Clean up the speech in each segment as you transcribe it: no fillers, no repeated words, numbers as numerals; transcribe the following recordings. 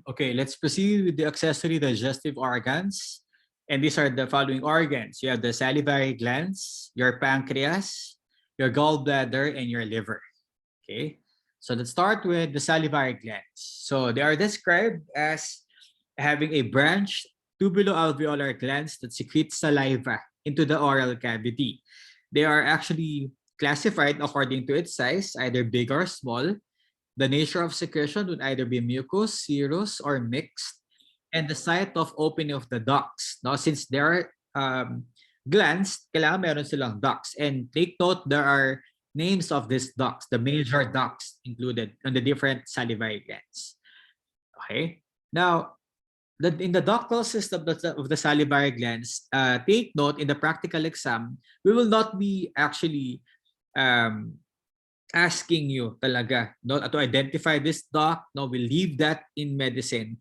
Okay, let's proceed with the accessory digestive organs. And these are the following organs. You have the salivary glands, your pancreas, your gallbladder, and your liver. Okay, so let's start with the salivary glands. So they are described as having a branched tubuloalveolar glands that secrete saliva into the oral cavity. They are actually classified according to its size, either big or small. The nature of secretion would either be mucus, serous, or mixed. And the site of opening of the ducts. Now, since there are glands, kailangan meron silang ducts. And take note, there are names of these ducts, the major ducts included on the different salivary glands. Okay. Now, in the ductal system of the salivary glands, take note in the practical exam, we will not be actually asking you talaga to identify this duct. No, we leave that in medicine.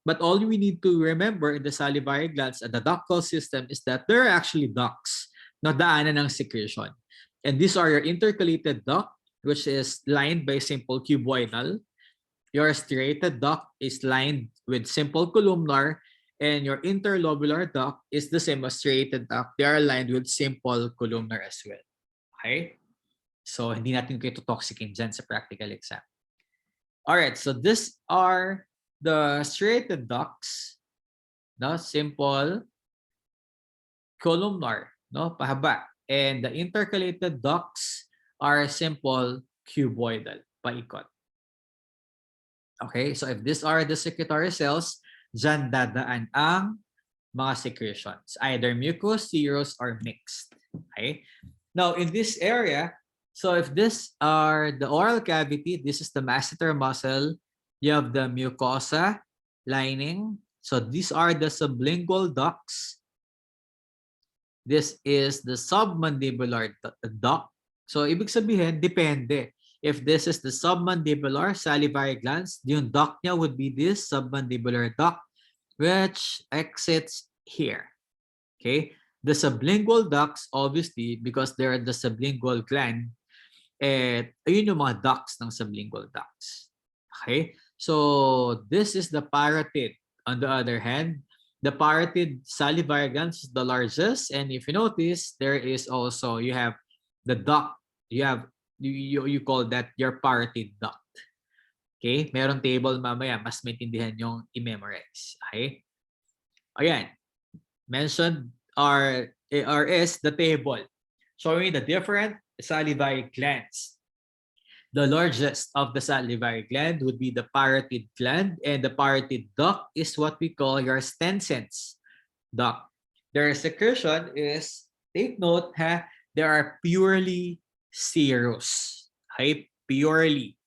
But all we need to remember in the salivary glands and the ductal system is that there are actually ducts na daanan ng secretion. And these are your intercalated duct, which is lined by simple cuboidal. Your striated duct is lined with simple columnar, and your interlobular duct is the same as striated duct. They are lined with simple columnar as well. Okay? So, hindi natin kayo toxikin dyan sa practical exam. Alright, so these are the striated ducts, no? Simple, columnar, no? Pahaba. And the intercalated ducts are simple, cuboidal, paikot. Okay, so if these are the secretory cells, dyan dadaan ang mga secretions, either mucus, serous, or mixed. Okay? Now, in this area, so if these are the oral cavity, this is the masseter muscle. You have the mucosa lining. So these are the sublingual ducts. This is the submandibular duct. So ibig sabihin, depende. If this is the submandibular salivary glands, yung duct niya would be this submandibular duct, which exits here. Okay? The sublingual ducts, obviously, because they're the sublingual gland, ayun yung mga ducts ng sublingual ducts. Okay? So, this is the parotid. On the other hand, the parotid salivary glands is the largest. And if you notice, there is also, you have the duct. You call that your parotid duct. Okay? Meron table mamaya, mas maintindihan yung i-memorize. Okay? Ayan. Mentioned is the table showing the different salivary glands. The largest of the salivary gland would be the parotid gland, and the parotid duct is what we call your Stenson's duct. Their secretion is, take note, they are purely serous. Okay? Purely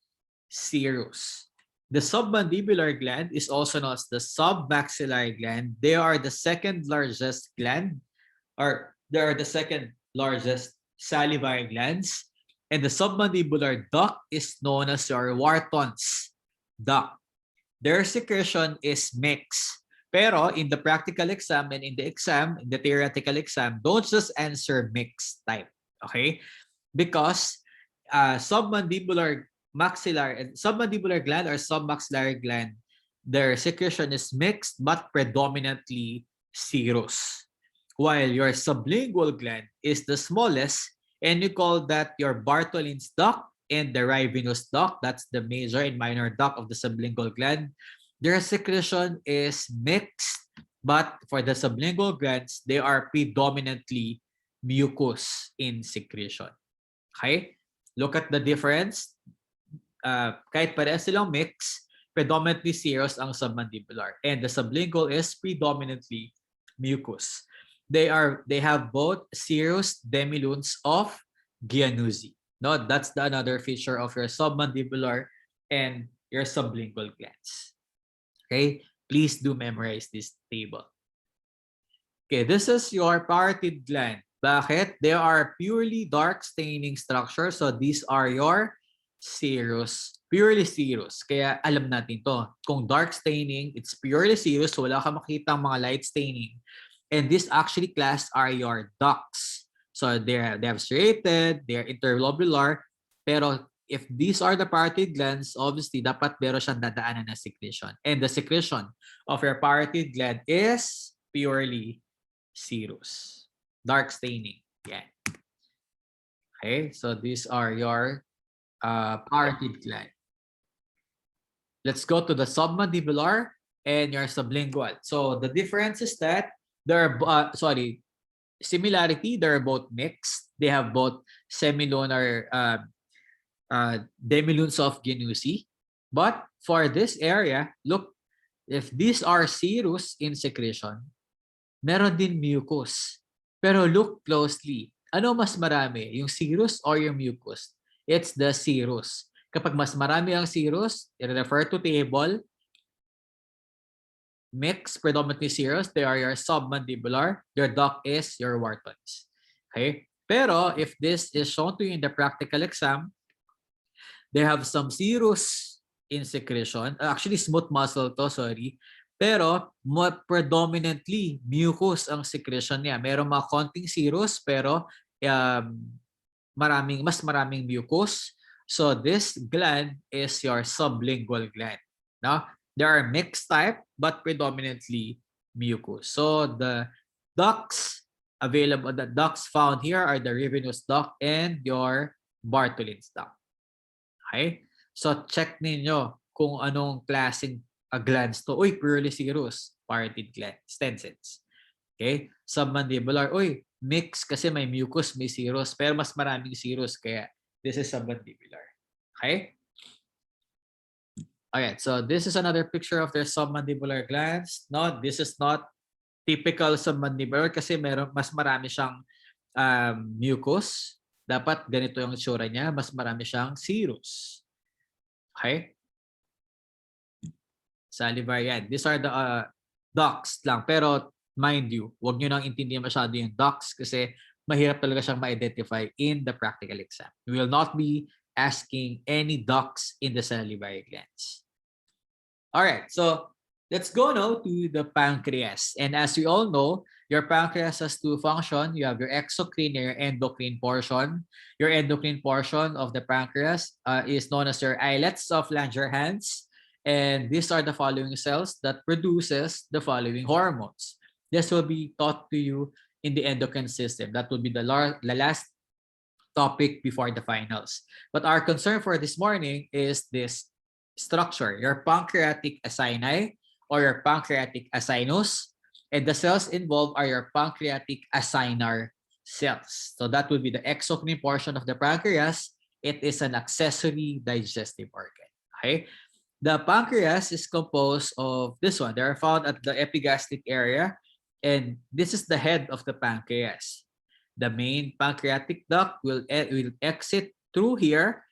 serous. The submandibular gland is also known as the submaxillary gland. They are the second largest gland, or they are the second largest salivary glands, and the submandibular duct is known as your Wharton's duct. Their secretion is mixed. Pero in the practical exam and in the theoretical exam, don't just answer mixed type. Okay? Because submandibular gland or submaxillary gland, their secretion is mixed but predominantly serous. While your sublingual gland is the smallest, and you call that your Bartholin's duct and the Rivinus duct. That's the major and minor duct of the sublingual gland. Their secretion is mixed, but for the sublingual glands, they are predominantly mucus in secretion. Okay? Look at the difference. Kahit parehas silang mix, predominantly serous ang submandibular, and the sublingual is predominantly mucus. They have both serous demilunes of Giannuzzi. No, that's another feature of your submandibular and your sublingual glands. Okay, please do memorize this table. Okay, this is your parotid gland. Bakit? They are purely dark staining structure. So these are your serous, purely serous. Kaya alam natin to. Kung dark staining, it's purely serous. So wala ka makita mga light staining. And this actually class are your ducts. So they have striated, they're interlobular, pero if these are the parotid glands, obviously, dapat meron siyang dadaanan na secretion. And the secretion of your parotid gland is purely serous. Dark staining. Yeah. Okay, so these are your parotid gland. Let's go to the submandibular and your sublingual. So the difference is that they're, similarity, they're both mixed. They have both semilunar demilunes of Genusi. But for this area, look, if these are serous in secretion, meron din mucus. Pero look closely. Ano mas marami? Yung serous or yung mucus? It's the serous. Kapag mas marami ang serous, i-refer to table, mixed, predominantly serous, they are your submandibular, your duct is your Wharton's. Okay? Pero if this is shown to you in the practical exam, they have some serous in secretion. Actually, smooth muscle to, sorry. Pero predominantly mucus ang secretion niya. Meron mga konting serous pero mas maraming mucus. So this gland is your sublingual gland. Now, there are mixed type but predominantly mucus. So the ducts available, the ducts found here are the Rivenous duct and your Bartholin's duct. Okay? So check ninyo kung anong klaseng glands to. Uy, purely serous, parotid gland, extensors. Okay? Submandibular, uy, mix kasi may mucus, may serous, pero mas maraming serous kaya this is submandibular. Okay? Alright, so this is another picture of their submandibular glands. No, this is not typical submandibular kasi mas marami siyang mucus. Dapat ganito yung itsura niya, mas marami siyang serous. Okay? Salivary gland. These are the ducts lang. Pero mind you, huwag nyo nang intindihan masyado yung ducts kasi mahirap talaga siyang ma-identify in the practical exam. We will not be asking any ducts in the salivary glands. All right, so let's go now to the pancreas. And as we all know, your pancreas has two functions. You have your exocrine and your endocrine portion. Your endocrine portion of the pancreas is known as your islets of Langerhans. And these are the following cells that produces the following hormones. This will be taught to you in the endocrine system. That will be the last topic before the finals. But our concern for this morning is this structure, your pancreatic acini or your pancreatic acinus, and the cells involved are your pancreatic acinar cells. So that would be the exocrine portion of the pancreas. It is an accessory digestive organ. Okay? The pancreas is composed of this one. They are found at the epigastric area, and this is the head of the pancreas. The main pancreatic duct will exit through here,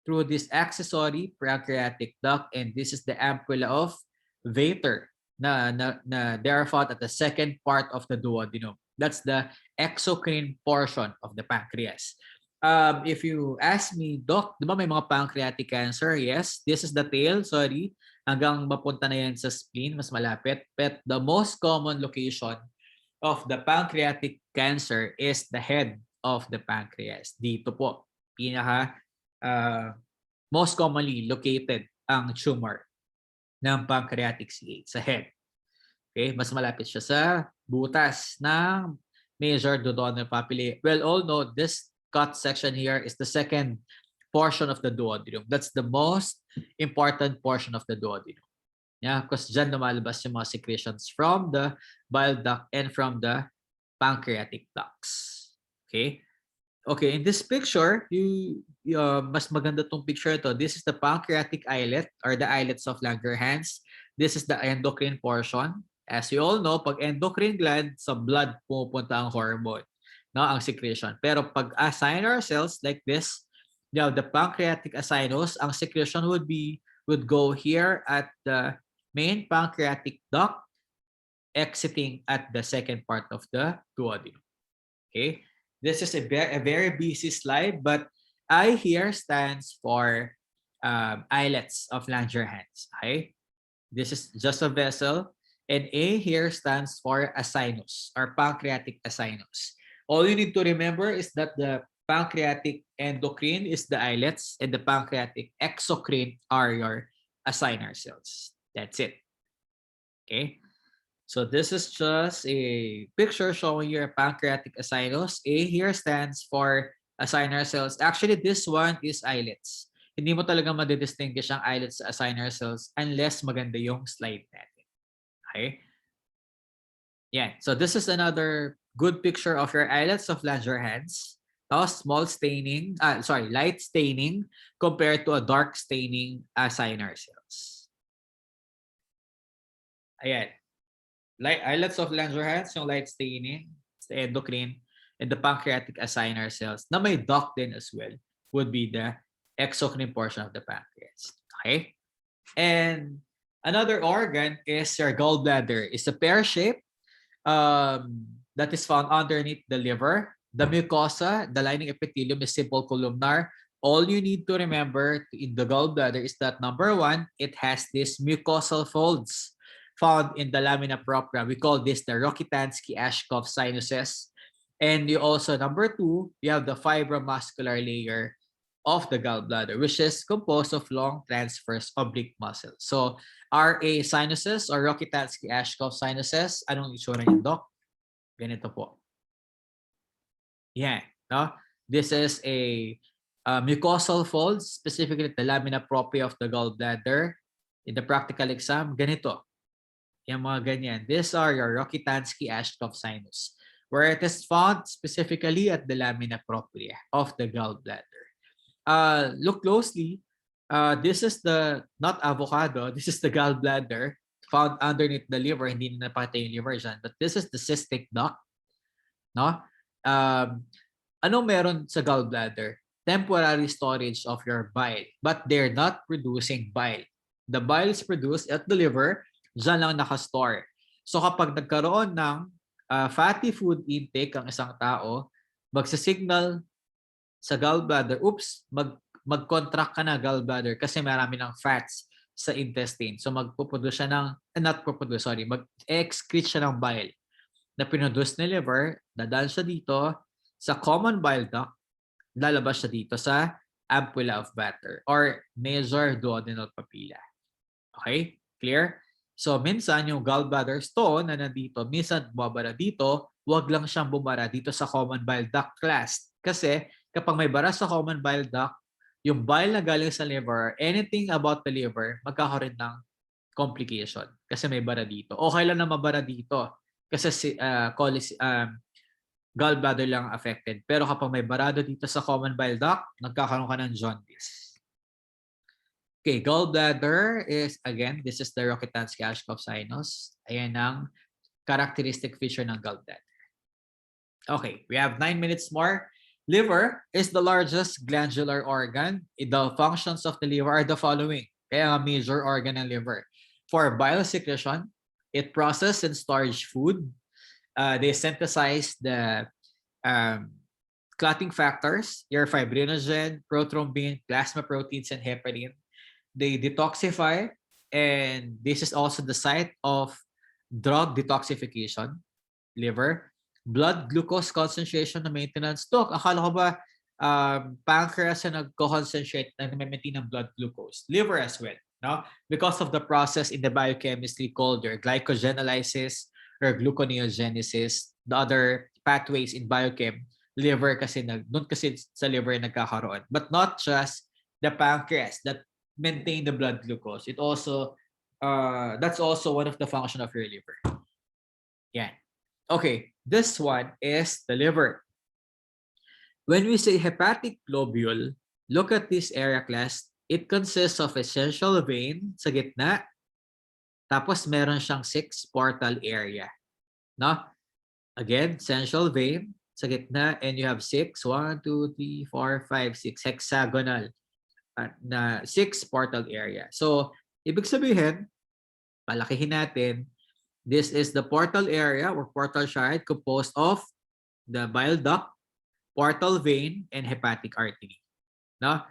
through this accessory pancreatic duct, and this is the ampulla of Vater. They are found at the second part of the duodenum. That's the exocrine portion of the pancreas. If you ask me, Doc, di ba may mga pancreatic cancer? Yes, this is the tail, sorry. Hanggang mapunta na yan sa spleen, mas malapit. But the most common location of the pancreatic cancer is the head of the pancreas. Dito po, pinaka most commonly located ang tumor ng pancreatic CA sa head. Okay, mas malapit siya sa butas ng major duodenal papillae. Well, all know this cut section here is the second portion of the duodenum. That's the most important portion of the duodenum. Yeah, because dyan lumalabas yung mga secretions from the bile duct and from the pancreatic ducts. Okay? Okay, in this picture, mas maganda tong picture to. This is the pancreatic islet or the islets of Langerhans. This is the endocrine portion. As you all know, pag endocrine gland, sa blood pumupunta ang hormone, no, ang secretion. Pero pag acinar cells like this, you know, the pancreatic acinus, ang secretion would go here at the main pancreatic duct, exiting at the second part of the duodenum. Okay, this is a very busy slide, but I here stands for islets of Langerhans. Okay, this is just a vessel, and A here stands for acinus or pancreatic acinus. All you need to remember is that the pancreatic endocrine is the islets, and the pancreatic exocrine are your acinar cells. That's it. Okay. So this is just a picture showing your pancreatic acinos. A here stands for acinar cells. Actually, this one is islets. Hindi mo talaga madidistinguish ang islets sa acinar cells unless maganda yung slide natin. Okay? Yeah. So this is another good picture of your islets of Langerhans. Small staining, light staining compared to a dark staining acinar cells. Ayan. Islets of Langerhans, yung light staining, the endocrine, and the pancreatic acinar cells na may duct din as well would be the exocrine portion of the pancreas. Okay? And another organ is your gallbladder. It's a pear shape that is found underneath the liver. The mucosa, the lining epithelium is simple columnar. All you need to remember in the gallbladder is that number one, it has these mucosal folds found in the lamina propria. We call this the Rokitansky-Ashkoff sinuses. And you also, number two, you have the fibromuscular layer of the gallbladder, which is composed of long transverse oblique muscles. So, RA sinuses or Rokitansky-Ashkoff sinuses, anong itsura niyan, Doc? Ganito po. Yeah, no? This is a mucosal fold, specifically the lamina propria of the gallbladder. In the practical exam, ganito. Yung mga ganyan. These are your Rokitansky-Ashkoff sinus, where it is found specifically at the lamina propria of the gallbladder. Look closely. This is the, not avocado, this is the gallbladder found underneath the liver. Hindi na napakita yung liver dyan, but this is the cystic duct. No? Ano meron sa gallbladder? Temporary storage of your bile, but they're not producing bile. The bile is produced at the liver, dyan lang nakastore. So kapag nagkaroon ng fatty food intake ang isang tao, magsisignal sa gallbladder, mag-contract ka na gallbladder kasi marami ng fats sa intestine. So mag-excrete siya ng bile na pinroduce ni liver, dadaan siya dito sa common bile duct, lalabas siya dito sa ampulla of Vater or major duodenal papilla. Okay? Clear? So minsan yung gallbladder stone na nandito, minsan bumabara dito, wag lang siyang bumara dito sa common bile duct class. Kasi kapag may bara sa common bile duct, yung bile na galing sa liver, anything about the liver, magkakaroon ng complication kasi may bara dito. Okay lang na mabara dito kasi gallbladder lang affected. Pero kapag may barado dito sa common bile duct, nagkakaroon ka ng jaundice. Okay, gallbladder is, again, this is the Rokitansky-Ashkoff sinus. Ayan ang characteristic feature ng gallbladder. Okay, we have 9 minutes more. Liver is the largest glandular organ. The functions of the liver are the following. Kaya nga major organ ng liver. For bile secretion, it processes and stores food. They synthesize the clotting factors, your fibrinogen, prothrombin, plasma proteins, and heparin. They detoxify, and this is also the site of drug detoxification, liver. Blood glucose concentration na maintenance. Doc, akala ko ba pancreas na nagko-concentrate na maintain ng blood glucose? Liver as well, no? Because of the process in the biochemistry called your glycogenolysis or gluconeogenesis, the other pathways in biochem, liver kasi doon kasi sa liver nagkakaroon. But not just the pancreas that maintain the blood glucose. It also that's also one of the function of your liver. Yeah. Okay, this one is the liver. When we say hepatic globule, look at this area, class. It consists of a central vein sa gitna, tapos meron siyang 6 portal area. No? Again, central vein sa gitna, and you have 6, 1, 2, 3, 4, 5, 6, hexagonal na 6 portal area. So, ibig sabihin, palakihin natin, this is the portal area or portal chart composed of the bile duct, portal vein, and hepatic artery. No?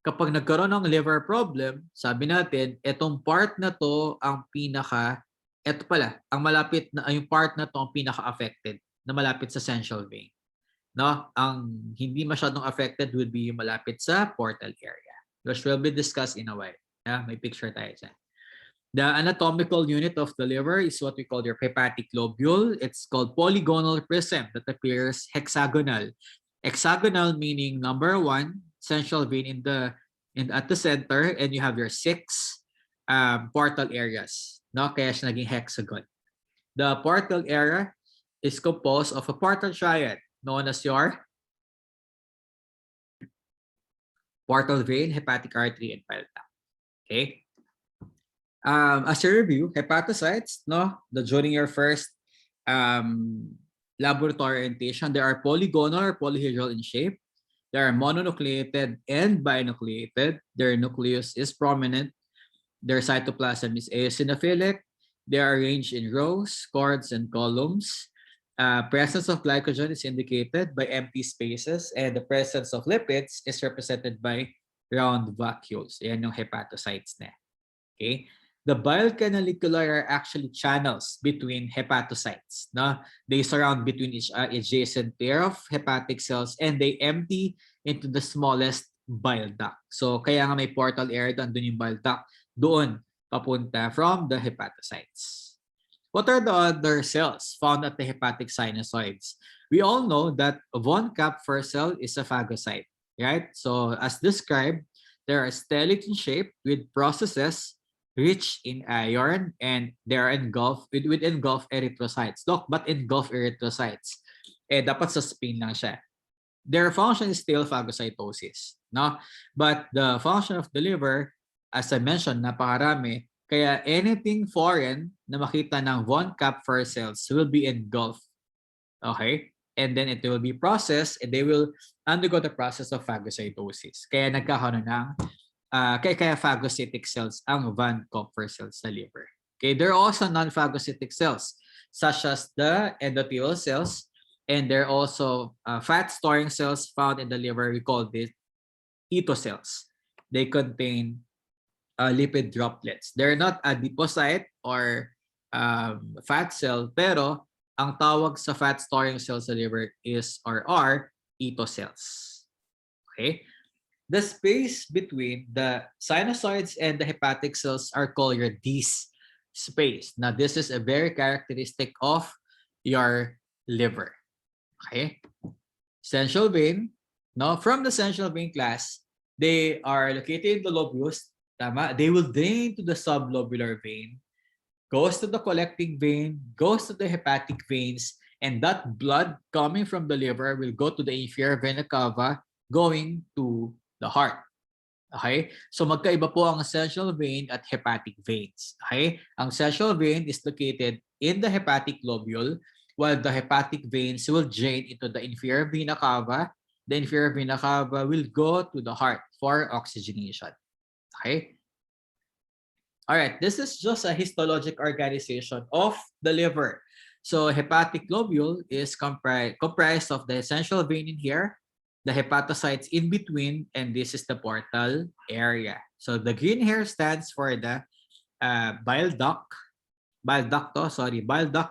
Kapag nagkaroon ng liver problem, sabi natin, itong part na to ang ang malapit na, yung part na to ang pinaka-affected na malapit sa central vein. no? Ang hindi masyadong affected would be yung malapit sa portal area, which will be discussed in a while. Yeah, may picture tayo dyan. The anatomical unit of the liver is what we call your hepatic lobule. It's called polygonal prism that appears hexagonal. Hexagonal meaning number 1, central vein at the center, and you have your 6 portal areas. No, kaya siya naging hexagon. The portal area is composed of a portal triad known as your portal vein, hepatic artery, and bile duct. Okay. As a review, hepatocytes, no, during your first laboratory orientation, they are polygonal or polyhedral in shape. They are mononucleated and binucleated. Their nucleus is prominent. Their cytoplasm is eosinophilic. They are arranged in rows, cords, and columns. Presence of glycogen is indicated by empty spaces, and the presence of lipids is represented by round vacuoles. Yan yung hepatocytes na. Okay? The bile canaliculi are actually channels between hepatocytes. No? They surround between each adjacent pair of hepatic cells, and they empty into the smallest bile duct. So kaya nga may portal area doon yung bile duct, doon papunta from the hepatocytes. What are the other cells found at the hepatic sinusoids? We all know that von Kapfer cell is a phagocyte, right? So as described, they are stellate in shape with processes rich in iron, and they are engulfed with engulfed erythrocytes. Look, but engulfed erythrocytes. Dapat sa spin lang siya. Their function is still phagocytosis, no? But the function of the liver, as I mentioned, napakarami. Kaya anything foreign na makita ng von Kapfer cells will be engulfed. Okay? And then it will be processed, and they will undergo the process of phagocytosis. Kaya nagkakaroon ng kaya phagocytic cells ang von Kapfer cells sa liver. Okay, there are also non-phagocytic cells such as the endothelial cells, and there are also fat-storing cells found in the liver. We call this eto cells. They contain lipid droplets. They're not adipocyte or fat cell, pero ang tawag sa fat-storing cells sa liver is or are eto cells. Okay. The space between the sinusoids and the hepatic cells are called your D's space. Now, this is a very characteristic of your liver. Okay? Central vein. Now, from the central vein class, they are located in the lobulus. Tama? They will drain to the sublobular vein, goes to the collecting vein, goes to the hepatic veins, and that blood coming from the liver will go to the inferior vena cava, going to the heart. Okay? So magkaiba po ang central vein at hepatic veins. Okay? Ang central vein is located in the hepatic lobule, while the hepatic veins will drain into the inferior vena cava. The inferior vena cava will go to the heart for oxygenation. Okay? All right, this is just a histologic organization of the liver. So hepatic lobule is comprised of the central vein in here, the hepatocytes in between, and this is the portal area. So the green hair stands for the bile duct. Bile duct.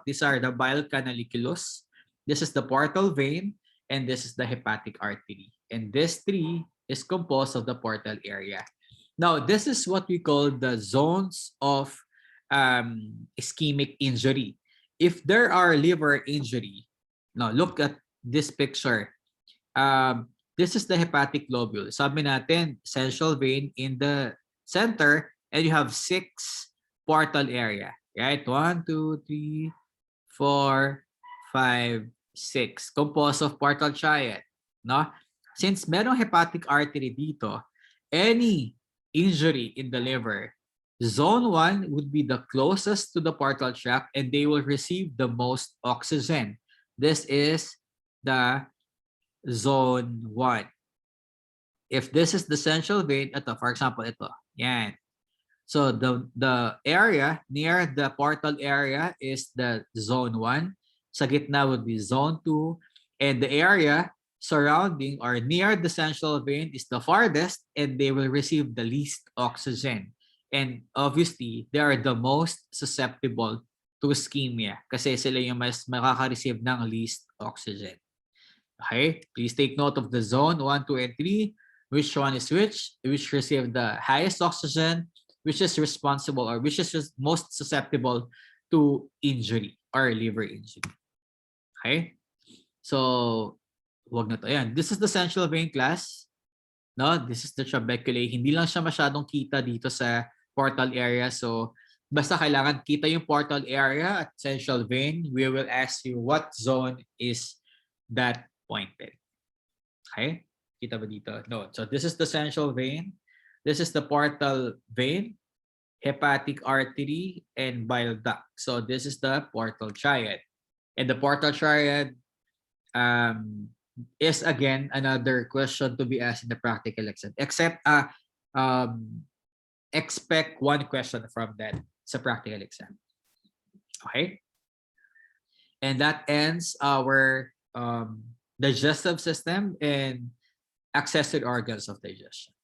These are the bile canaliculus. This is the portal vein, and this is the hepatic artery. And this tree is composed of the portal area. Now, this is what we call the zones of ischemic injury. If there are liver injury, now look at this picture. This is the hepatic lobule. Sabi natin, central vein in the center, and you have 6 portal area. Right? 1, 2, 3, 4, 5, 6. Composed of portal triad. No? Since merong hepatic artery dito, any injury in the liver, zone 1 would be the closest to the portal tract, and they will receive the most oxygen. This is the zone 1. If this is the central vein, ito, for example, ito. Yan. So the area near the portal area is the zone 1. Sa gitna would be zone 2. And the area surrounding or near the central vein is the farthest, and they will receive the least oxygen. And obviously, they are the most susceptible to ischemia kasi sila yung mas makaka-receive ng least oxygen. Okay, please take note of the zone 1, 2, and 3. Which one is which receive the highest oxygen, which is responsible or which is most susceptible to injury or liver injury. Okay? So, wag na to. Ayan. This is the central vein class. No, this is the trabeculae. Hindi lang siya masyadong kita dito sa portal area. So, basta kailangan kita yung portal area at central vein, we will ask you what zone is that pointed. Okay? Kita ba dito? No. So, this is the central vein. This is the portal vein, hepatic artery, and bile duct. So, this is the portal triad. And the portal triad is again another question to be asked in the practical exam. Expect one question from that sa practical exam. Okay? And that ends our digestive system and accessory organs of digestion.